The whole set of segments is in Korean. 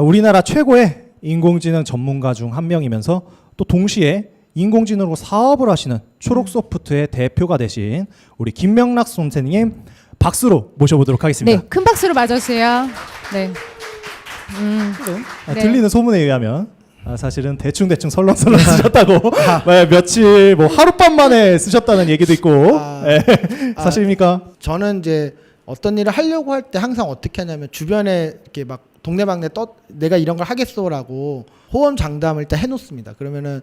우리나라 최고의 인공지능 전문가 중 한 명이면서 또 동시에 인공지능으로 사업을 하시는 초록소프트의 대표가 되신 우리 김명락 선생님 박수로 모셔보도록 하겠습니다. 네, 큰 박수로 맞아주세요. 네. 네. 네. 들리는 소문에 의하면 사실은 대충 설렁설렁 쓰셨다고 며칠 뭐 하룻밤 만에 쓰셨다는 얘기도 있고 사실입니까? 저는 이제 어떤 일을 하려고 할 때 항상 어떻게 하냐면 주변에 이렇게 막 동네방네 내가 이런 걸 하겠소라고 호언장담을 일단 해놓습니다. 그러면은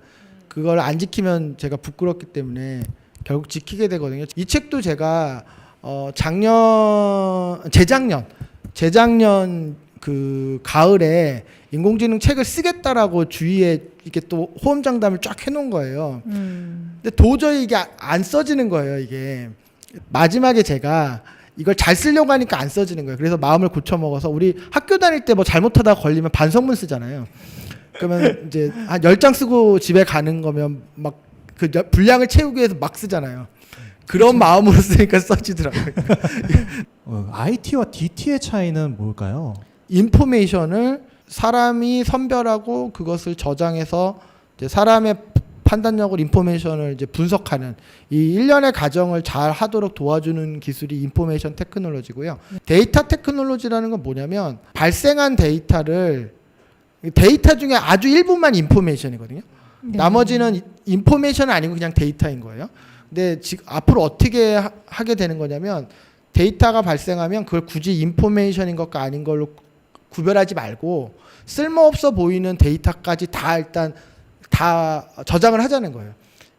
그걸 안 지키면 제가 부끄럽기 때문에 결국 지키게 되거든요. 이 책도 제가 재작년 그 가을에 인공지능 책을 쓰겠다라고 주위에 이렇게 또 호언장담을 쫙 해놓은 거예요. 근데 도저히 이게 안 써지는 거예요. 이게 마지막에 제가 이걸 잘 쓰려고 하니까 안 써지는 거예요. 그래서 마음을 고쳐먹어서 우리 학교 다닐 때 뭐 잘못하다가 걸리면 반성문 쓰잖아요. 그러면 이제 한 10장 쓰고 집에 가는 거면 막 그 분량을 채우기 위해서 막 쓰잖아요. 그런 마음으로 쓰니까 써지더라고요. IT와 DT의 차이는 뭘까요? 인포메이션을 사람이 선별하고 그것을 저장해서 이제 사람의 판단력으로 인포메이션을 이제 분석하는 이 일련의 과정을 잘 하도록 도와주는 기술이 인포메이션 테크놀로지고요. 데이터 테크놀로지라는 건 뭐냐면 발생한 데이터 중에 아주 일부만 인포메이션이거든요. 네. 나머지는 인포메이션은 아니고 그냥 데이터인 거예요. 근데 지금 앞으로 어떻게 하게 되는 거냐면 데이터가 발생하면 그걸 굳이 인포메이션인 것과 아닌 걸로 구별하지 말고 쓸모없어 보이는 데이터까지 일단 다 저장을 하자는 거예요.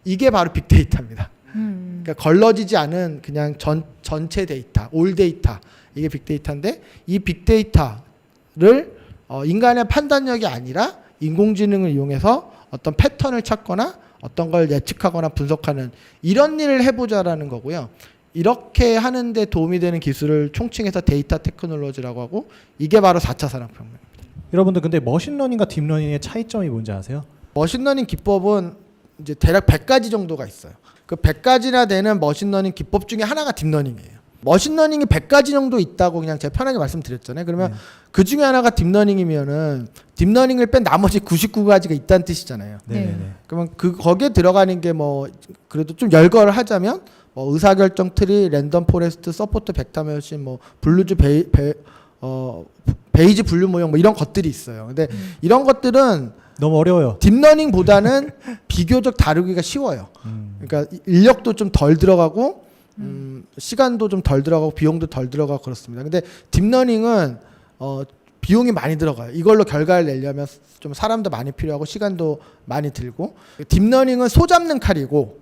이게 바로 빅데이터입니다. 그러니까 걸러지지 않은 그냥 전체 데이터, 올 데이터, 이게 빅데이터인데 이 빅데이터를 인간의 판단력이 아니라 인공지능을 이용해서 어떤 패턴을 찾거나 어떤 걸 예측하거나 분석하는 이런 일을 해보자라는 거고요. 이렇게 하는데 도움이 되는 기술을 총칭해서 데이터 테크놀로지라고 하고 이게 바로 4차 산업혁명입니다. 여러분들 근데 머신러닝과 딥러닝의 차이점이 뭔지 아세요? 머신러닝 기법은 이제 대략 100가지 정도가 있어요. 그 100가지나 되는 머신러닝 기법 중에 하나가 딥러닝이에요. 머신러닝이 100가지 정도 있다고 그냥 제가 편하게 말씀드렸잖아요. 그러면 그 중에 하나가 딥러닝이면은 딥러닝을 뺀 나머지 99가지가 있다는 뜻이잖아요. 네. 그러면 거기에 들어가는 게 뭐 그래도 좀 열거를 하자면 뭐 의사결정 트리, 랜덤 포레스트, 서포트 벡터 머신, 뭐 블루즈 베이지 분류 모형 뭐 이런 것들이 있어요. 근데 이런 것들은 너무 어려워요. 딥러닝보다는 비교적 다루기가 쉬워요. 그러니까 인력도 좀 덜 들어가고 시간도 좀 덜 들어가고 비용도 덜 들어가고 그렇습니다. 근데 딥러닝은 비용이 많이 들어가요. 이걸로 결과를 내려면 좀 사람도 많이 필요하고 시간도 많이 들고 딥러닝은 소 잡는 칼이고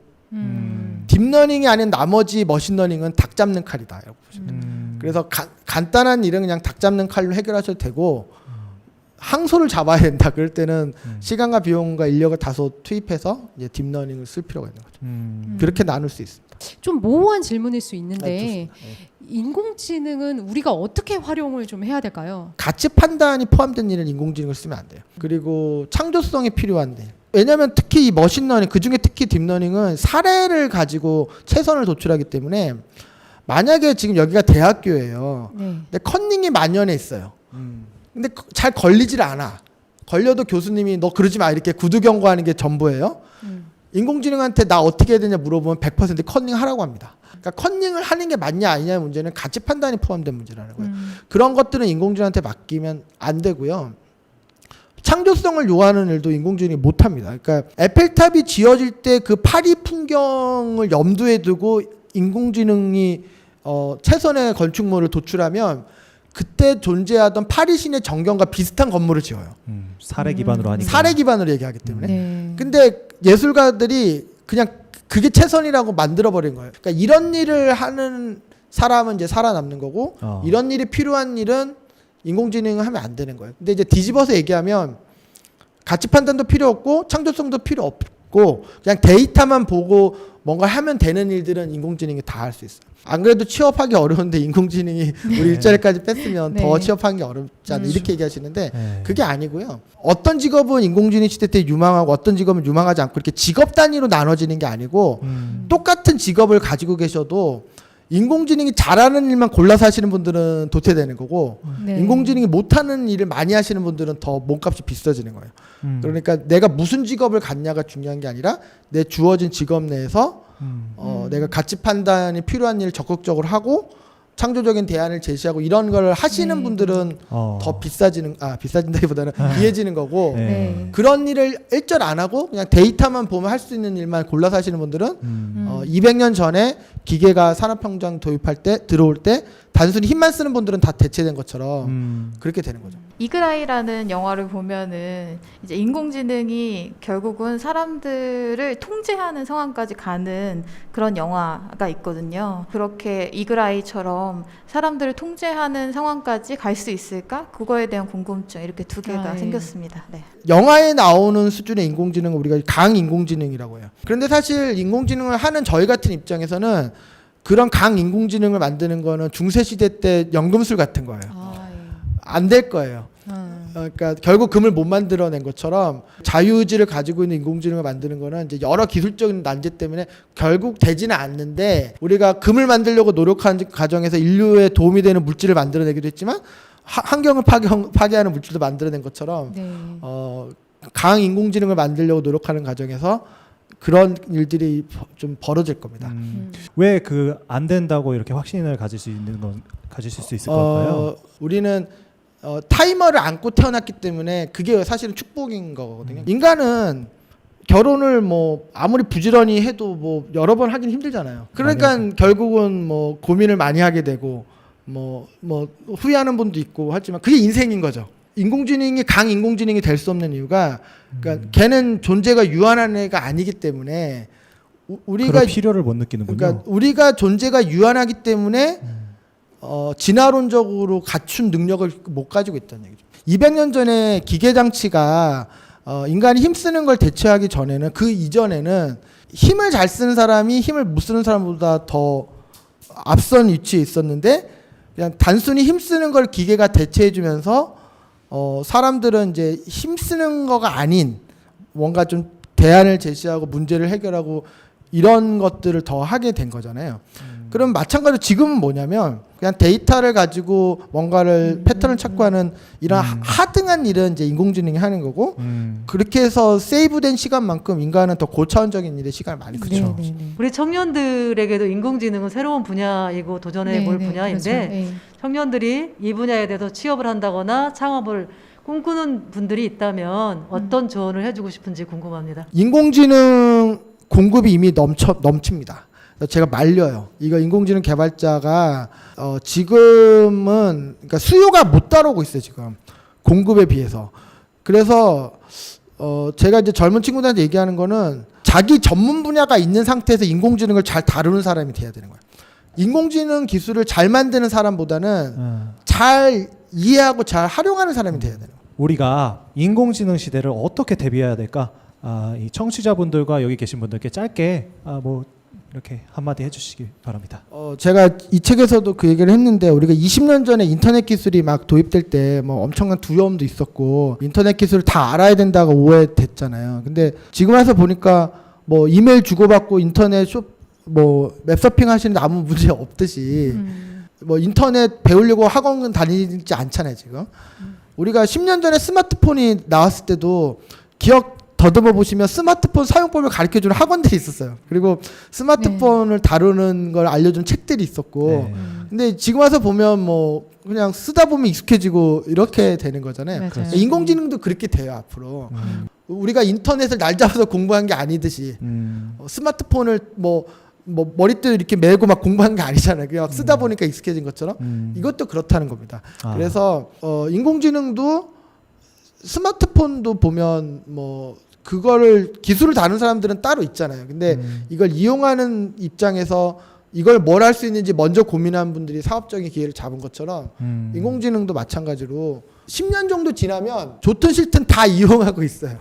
딥러닝이 아닌 나머지 머신러닝은 닭 잡는 칼이다. 이렇게 보시면 돼요. 그래서 간단한 일은 그냥 닭 잡는 칼로 해결하셔도 되고 항소를 잡아야 된다. 그럴 때는 시간과 비용과 인력을 다소 투입해서 이제 딥러닝을 쓸 필요가 있는 거죠. 그렇게 나눌 수 있습니다. 좀 모호한 질문일 수 있는데 네. 인공지능은 우리가 어떻게 활용을 좀 해야 될까요? 가치 판단이 포함된 일은 인공지능을 쓰면 안 돼요. 그리고 창조성이 필요한데 왜냐하면 특히 이 머신러닝 그중에 특히 딥러닝은 사례를 가지고 최선을 도출하기 때문에 만약에 지금 여기가 대학교예요. 근데 컨닝이 만연해 있어요. 근데 잘 걸리질 않아. 걸려도 교수님이 너 그러지 마 이렇게 구두 경고하는 게 전부예요. 인공지능한테 나 어떻게 해야 되냐 물어보면 100% 컨닝 하라고 합니다. 그러니까 컨닝을 하는 게 맞냐 아니냐의 문제는 가치 판단이 포함된 문제라는 거예요. 그런 것들은 인공지능한테 맡기면 안 되고요. 창조성을 요하는 일도 인공지능이 못합니다. 그러니까 에펠탑이 지어질 때 그 파리 풍경을 염두에 두고 인공지능이 최선의 건축물을 도출하면 그때 존재하던 파리시내 정경과 비슷한 건물을 지어요. 사례 기반으로 하니까. 사례 기반으로 얘기하기 때문에. 근데 예술가들이 그냥 그게 최선이라고 만들어버린 거예요. 그러니까 이런 일을 하는 사람은 이제 살아남는 거고 이런 일이 필요한 일은 인공지능을 하면 안 되는 거예요. 근데 이제 뒤집어서 얘기하면 가치 판단도 필요 없고 창조성도 필요 없고 그냥 데이터만 보고 뭔가 하면 되는 일들은 인공지능이 다 할 수 있어요. 안 그래도 취업하기 어려운데 인공지능이 우리 일자리까지 뺐으면 더 취업하기 어렵지 않나 이렇게 얘기하시는데 그게 아니고요. 어떤 직업은 인공지능 시대 때 유망하고 어떤 직업은 유망하지 않고 이렇게 직업 단위로 나눠지는 게 아니고 똑같은 직업을 가지고 계셔도 인공지능이 잘하는 일만 골라서 하시는 분들은 도태되는 거고 네. 인공지능이 못하는 일을 많이 하시는 분들은 더 몸값이 비싸지는 거예요. 그러니까 내가 무슨 직업을 갖냐가 중요한 게 아니라 내 주어진 직업 내에서 내가 가치 판단이 필요한 일을 적극적으로 하고 창조적인 대안을 제시하고 이런 걸 하시는 네. 분들은 더 비싸진다기보다는 귀해지는 거고 네. 그런 일을 일절 안 하고 그냥 데이터만 보면 할 수 있는 일만 골라서 하시는 분들은 200년 전에 기계가 산업혁명 도입할 때 들어올 때 단순히 힘만 쓰는 분들은 다 대체된 것처럼 그렇게 되는 거죠. 이글아이라는 영화를 보면은 이제 인공지능이 결국은 사람들을 통제하는 상황까지 가는 그런 영화가 있거든요. 그렇게 이글아이처럼 사람들을 통제하는 상황까지 갈 수 있을까? 그거에 대한 궁금증 이렇게 두 개가 네. 생겼습니다. 네. 영화에 나오는 수준의 인공지능은 우리가 강인공지능이라고 해요. 그런데 사실 인공지능을 하는 저희 같은 입장에서는 그런 강인공지능을 만드는 거는 중세시대 때 연금술 같은 거예요. 안 될 거예요. 그러니까 결국 금을 못 만들어낸 것처럼 자유의지를 가지고 있는 인공지능을 만드는 거는 이제 여러 기술적인 난제 때문에 결국 되지는 않는데 우리가 금을 만들려고 노력하는 과정에서 인류에 도움이 되는 물질을 만들어내기도 했지만 환경을 파괴하는 물질도 만들어낸 것처럼 네. 강한 인공지능을 만들려고 노력하는 과정에서 그런 일들이 좀 벌어질 겁니다. 왜 그 안 된다고 이렇게 확신을 가지실 수 있을 걸까요? 우리는 타이머를 안고 태어났기 때문에 그게 사실은 축복인 거거든요. 인간은 결혼을 뭐 아무리 부지런히 해도 뭐 여러 번 하긴 힘들잖아요. 그러니까 결국은 뭐 고민을 많이 하게 되고 뭐 후회하는 분도 있고 하지만 그게 인생인 거죠. 인공지능이 강인공지능이 될 수 없는 이유가 그러니까 걔는 존재가 유한한 애가 아니기 때문에 우리가 그럴 필요를 못 느끼는군요. 그러니까 우리가 존재가 유한하기 때문에 진화론적으로 갖춘 능력을 못 가지고 있다는 얘기죠. 200년 전에 기계 장치가 인간이 힘쓰는 걸 대체하기 전에는 그 이전에는 힘을 잘 쓰는 사람이 힘을 못 쓰는 사람보다 더 앞선 위치에 있었는데 그냥 단순히 힘쓰는 걸 기계가 대체해주면서 사람들은 이제 힘쓰는 거가 아닌 뭔가 좀 대안을 제시하고 문제를 해결하고 이런 것들을 더 하게 된 거잖아요. 그럼 마찬가지로 지금은 뭐냐면 그냥 데이터를 가지고 뭔가를 패턴을 찾고 하는 이런 하등한 일은 이제 인공지능이 하는 거고 그렇게 해서 세이브된 시간만큼 인간은 더 고차원적인 일에 시간을 많이 쓰죠. 네, 네, 네. 우리 청년들에게도 인공지능은 새로운 분야이고 도전해 볼 네, 네, 분야인데 그렇죠. 네. 청년들이 이 분야에 대해서 취업을 한다거나 창업을 꿈꾸는 분들이 있다면 어떤 조언을 해주고 싶은지 궁금합니다. 인공지능 공급이 이미 넘칩니다. 제가 말려요. 이거 인공지능 개발자가 지금은 그러니까 수요가 못 따라오고 있어요. 지금 공급에 비해서. 그래서 제가 이제 젊은 친구들한테 얘기하는 거는 자기 전문 분야가 있는 상태에서 인공지능을 잘 다루는 사람이 돼야 되는 거예요. 인공지능 기술을 잘 만드는 사람보다는 잘 이해하고 잘 활용하는 사람이 돼야 되는 거예요. 우리가 인공지능 시대를 어떻게 대비해야 될까? 이 청취자분들과 여기 계신 분들께 짧게 뭐 이렇게 한마디 해주시기 바랍니다. 제가 이 책에서도 그 얘기를 했는데 우리가 20년 전에 인터넷 기술이 막 도입될 때 뭐 엄청난 두려움도 있었고 인터넷 기술을 다 알아야 된다고 오해됐잖아요. 근데 지금 와서 보니까 뭐 이메일 주고받고 인터넷 뭐 웹서핑 하시는데 아무 문제 없듯이 뭐 인터넷 배우려고 학원 다니지 않잖아요 지금. 우리가 10년 전에 스마트폰이 나왔을 때도 기억 더듬어 보시면 스마트폰 사용법을 가르쳐주는 학원들이 있었어요. 그리고 스마트폰을 다루는 걸 알려주는 책들이 있었고 근데 지금 와서 보면 뭐 그냥 쓰다 보면 익숙해지고 이렇게 되는 거잖아요. 맞아요. 인공지능도 그렇게 돼요 앞으로. 우리가 인터넷을 날 잡아서 공부한 게 아니듯이 스마트폰을 뭐 머리띠 이렇게 메고 막 공부한 게 아니잖아요. 그냥 쓰다 보니까 익숙해진 것처럼 이것도 그렇다는 겁니다. 그래서 인공지능도 스마트폰도 보면 뭐 그거를 기술을 다루는 사람들은 따로 있잖아요. 근데 이걸 이용하는 입장에서 이걸 뭘 할 수 있는지 먼저 고민한 분들이 사업적인 기회를 잡은 것처럼 인공지능도 마찬가지로 10년 정도 지나면 좋든 싫든 다 이용하고 있어요.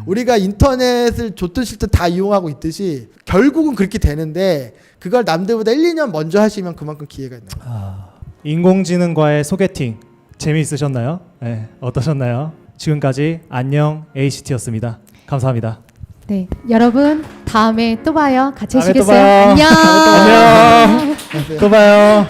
우리가 인터넷을 좋든 싫든 다 이용하고 있듯이 결국은 그렇게 되는데 그걸 남들보다 1, 2년 먼저 하시면 그만큼 기회가 있는 거예요. 인공지능과의 소개팅 재미있으셨나요? 네, 어떠셨나요? 지금까지 안녕 ACT였습니다. 감사합니다. 네, 여러분 다음에 또 봐요. 같이 다음에 또 해주겠어요? 봐요. 안녕. 안녕. 또 봐요.